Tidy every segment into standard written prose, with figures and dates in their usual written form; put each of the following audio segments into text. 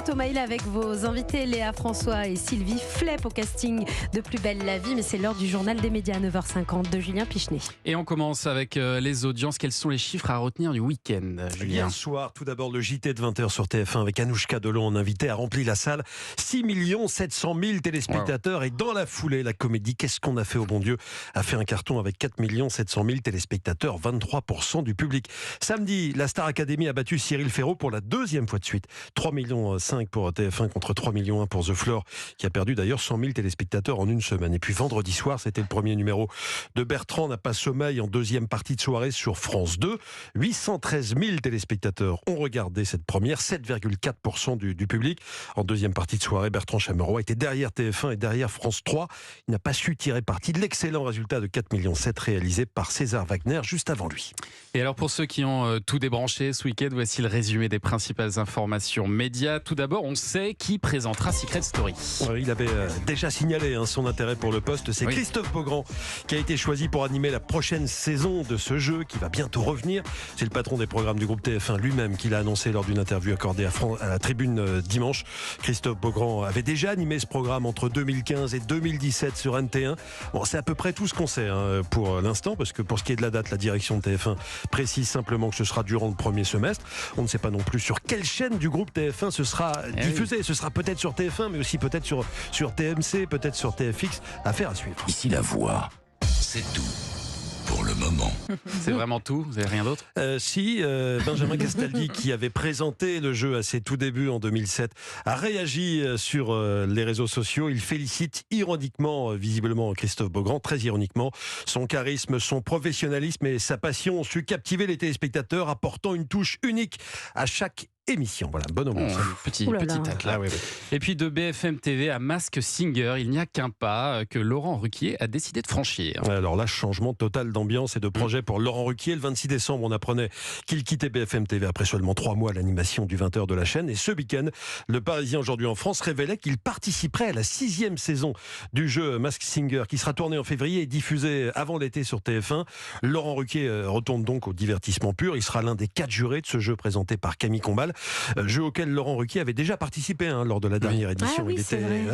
Thomas Hill avec vos invités Léa François et Sylvie Flepp au casting de Plus belle la vie. Mais c'est l'heure du journal des médias à 9h50 de Julien Pichenet. Et on commence avec les audiences. Quels sont les chiffres à retenir du week-end, Julien? Hier soir, tout d'abord le JT de 20h sur TF1 avec Anouchka Delon en invité a rempli la salle. 6 700 000 téléspectateurs. Wow. Et dans la foulée, la comédie Qu'est-ce qu'on a fait au bon Dieu a fait un carton avec 4 700 000 téléspectateurs, 23% du public. Samedi, la Star Academy a battu Cyril Ferraud pour la deuxième fois de suite. 3,5 millions pour TF1 contre 3,1 millions pour The Floor, qui a perdu d'ailleurs 100 000 téléspectateurs en une semaine. Et puis vendredi soir, c'était le premier numéro de Bertrand n'a pas sommeil en deuxième partie de soirée sur France 2. 813 000 téléspectateurs ont regardé cette première, 7,4% du public. En deuxième partie de soirée, Bertrand Chameroy était derrière TF1 et derrière France 3. Il n'a pas su tirer parti de l'excellent résultat de 4,7 millions réalisé par César Wagner juste avant lui. Et alors pour ceux qui ont tout débranché ce week-end, voici le résumé des principales informations médias. Tout d'abord, on sait qui présentera Secret Story. Il avait déjà signalé son intérêt pour le poste. C'est Christophe Beaugrand qui a été choisi pour animer la prochaine saison de ce jeu qui va bientôt revenir. C'est le patron des programmes du groupe TF1 lui-même qui l'a annoncé lors d'une interview accordée à la Tribune dimanche. Christophe Beaugrand avait déjà animé ce programme entre 2015 et 2017 sur NT1. Bon, c'est à peu près tout ce qu'on sait pour l'instant, parce que pour ce qui est de la date, la direction de TF1 précise simplement que ce sera durant le premier semestre. On ne sait pas non plus sur quelle chaîne du groupe TF1 ce sera diffusé. Ce sera peut-être sur TF1, mais aussi peut-être sur TMC, peut-être sur TFX. Affaire à suivre. Ici la voix, c'est tout. Pour le moment. C'est vraiment tout? Vous n'avez rien d'autre? Si, Benjamin Castaldi, qui avait présenté le jeu à ses tout débuts en 2007, a réagi sur les réseaux sociaux. Il félicite ironiquement, visiblement, Christophe Beaugrand, très ironiquement. Son charisme, son professionnalisme et sa passion ont su captiver les téléspectateurs, apportant une touche unique à chaque émission. Voilà, bon moment. Petit tacle là. Et puis de BFM TV à Masked Singer, il n'y a qu'un pas que Laurent Ruquier a décidé de franchir. Alors là, changement total d'ambiance et de projet pour Laurent Ruquier. Le 26 décembre, on apprenait qu'il quittait BFM TV après seulement 3 mois à l'animation du 20h de la chaîne. Et ce week-end, le Parisien aujourd'hui en France révélait qu'il participerait à la 6e saison du jeu Masked Singer qui sera tourné en février et diffusé avant l'été sur TF1. Laurent Ruquier retourne donc au divertissement pur. Il sera l'un des 4 jurés de ce jeu présenté par Camille Combal. Jeu auquel Laurent Ruquier avait déjà participé lors de la dernière édition. Oui,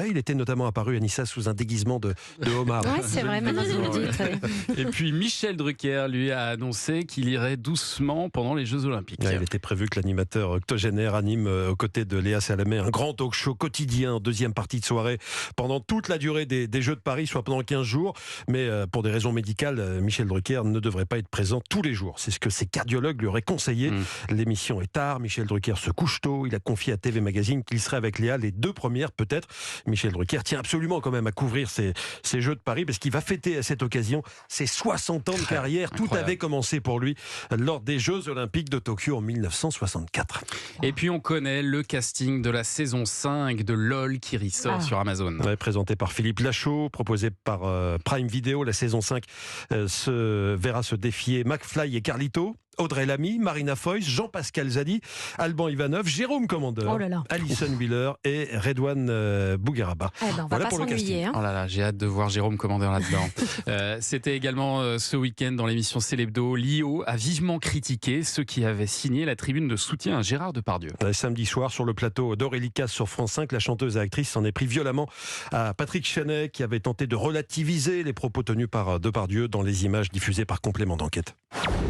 il était notamment apparu à Nice sous un déguisement de homard. Oui, c'est vrai, maintenant vous le dites. Et puis Michel Drucker, lui, a annoncé qu'il irait doucement pendant les Jeux Olympiques. Il était prévu que l'animateur octogénaire anime aux côtés de Léa Salamé un grand talk show quotidien en deuxième partie de soirée pendant toute la durée des Jeux de Paris, soit pendant 15 jours. Mais pour des raisons médicales, Michel Drucker ne devrait pas être présent tous les jours. C'est ce que ses cardiologues lui auraient conseillé. L'émission est tard, Michel Drucker se couche tôt. Il a confié à TV Magazine qu'il serait avec Léa les 2 premières peut-être. Michel Drucker tient absolument quand même à couvrir ces Jeux de Paris parce qu'il va fêter à cette occasion ses 60 ans de carrière. Tout avait commencé pour lui lors des Jeux Olympiques de Tokyo en 1964. Et puis on connaît le casting de la saison 5 de LOL qui ressort sur Amazon. Présenté par Philippe Lachaud, proposé par Prime Video, la saison 5 verra se défier McFly et Carlito, Audrey Lamy, Marina Foïs, Jean-Pascal Zadi, Alban Ivanov, Jérôme Commandeur, Alison Wheeler et Redouane Bougueraba. On va pas s'ennuyer. Oh là là, j'ai hâte de voir Jérôme Commandeur là-dedans. C'était également ce week-end dans l'émission Célébdo. Lio a vivement critiqué ceux qui avaient signé la tribune de soutien à Gérard Depardieu. Samedi soir, sur le plateau d'Aurélie Casse sur France 5, la chanteuse et actrice s'en est pris violemment à Patrick Chenet, qui avait tenté de relativiser les propos tenus par Depardieu dans les images diffusées par Complément d'enquête.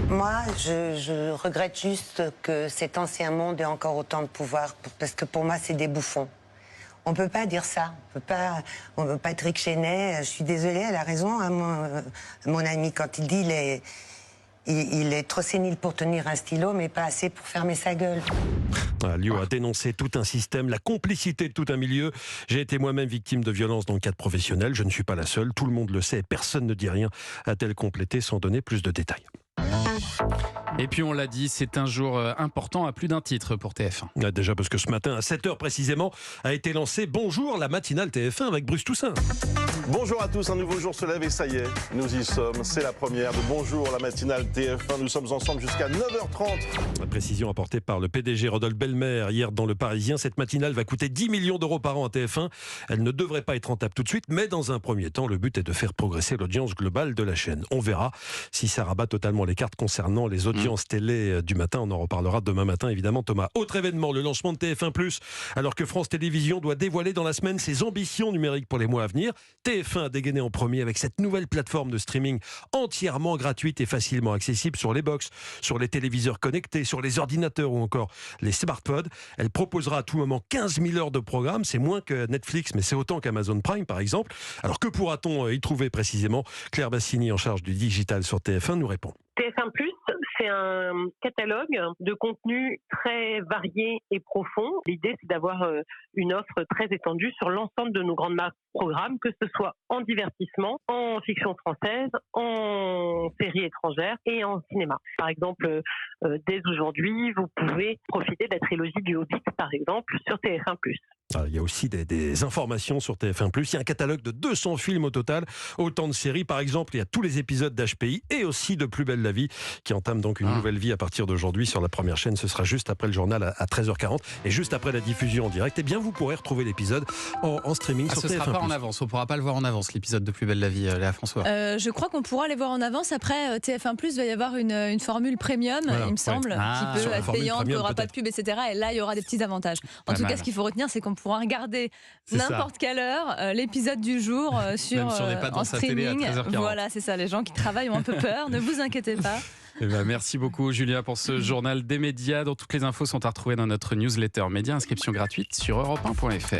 Moi, je regrette juste que cet ancien monde ait encore autant de pouvoir, parce que pour moi, c'est des bouffons. On peut pas dire ça. Patrick Chenet, je suis désolée, elle a raison, mon ami, quand il dit il est trop sénile pour tenir un stylo, mais pas assez pour fermer sa gueule. Lio a dénoncé tout un système, la complicité de tout un milieu. J'ai été moi-même victime de violences dans le cadre professionnel. Je ne suis pas la seule. Tout le monde le sait et personne ne dit rien, a-t-elle complété sans donner plus de détails. Et puis on l'a dit, c'est un jour important à plus d'un titre pour TF1. Déjà parce que ce matin, à 7h précisément, a été lancé Bonjour, la matinale TF1 avec Bruce Toussaint. Bonjour à tous, un nouveau jour se lève et ça y est, nous y sommes. C'est la première de Bonjour, la matinale TF1. Nous sommes ensemble jusqu'à 9h30. La précision apportée par le PDG Rodolphe Belmer hier dans Le Parisien. Cette matinale va coûter 10 millions d'euros par an à TF1. Elle ne devrait pas être rentable tout de suite, mais dans un premier temps, le but est de faire progresser l'audience globale de la chaîne. On verra si ça rabat totalement les cartes concernant les audiences télé du matin. On en reparlera demain matin, évidemment, Thomas. Autre événement, le lancement de TF1+, alors que France Télévisions doit dévoiler dans la semaine ses ambitions numériques pour les mois à venir. TF1 a dégainé en premier avec cette nouvelle plateforme de streaming entièrement gratuite et facilement accessible sur les box, sur les téléviseurs connectés, sur les ordinateurs ou encore les smartphones. Elle proposera à tout moment 15 000 heures de programme. C'est moins que Netflix, mais c'est autant qu'Amazon Prime, par exemple. Alors que pourra-t-on y trouver précisément ? Claire Bassini, en charge du digital sur TF1, nous répond. TF1+, c'est un catalogue de contenus très variés et profonds. L'idée, c'est d'avoir une offre très étendue sur l'ensemble de nos grandes marques programmes, que ce soit en divertissement, en fiction française, en séries étrangères et en cinéma. Par exemple, dès aujourd'hui, vous pouvez profiter de la trilogie du Hobbit, par exemple, sur TF1+. Il y a aussi des informations sur TF1+. Il y a un catalogue de 200 films au total, autant de séries. Par exemple, il y a tous les épisodes d'HPI et aussi de Plus belle la vie qui entame donc une nouvelle vie à partir d'aujourd'hui sur la première chaîne. Ce sera juste après le journal à 13h40 et juste après la diffusion en direct. Eh bien, vous pourrez retrouver l'épisode en streaming sur TF1+. Ce ne sera pas en avance, on ne pourra pas le voir en avance, l'épisode de Plus belle la vie, Léa François. Je crois qu'on pourra les voir en avance. Après, TF1+, va y avoir une formule premium, il me semble, qui peut être payante, il n'y aura pas de pub, etc. Et là, il y aura des petits avantages. En tout cas, ce qu'il faut retenir, c'est qu'on pourra regarder n'importe quelle heure l'épisode du jour sur, même si on n'est pas dans en sa streaming. télé à 13h40. Voilà, c'est ça. Les gens qui travaillent ont un peu peur. Ne vous inquiétez pas. Eh ben, merci beaucoup Julia pour ce journal des médias dont toutes les infos sont à retrouver dans notre newsletter média, inscription gratuite sur europe1.fr.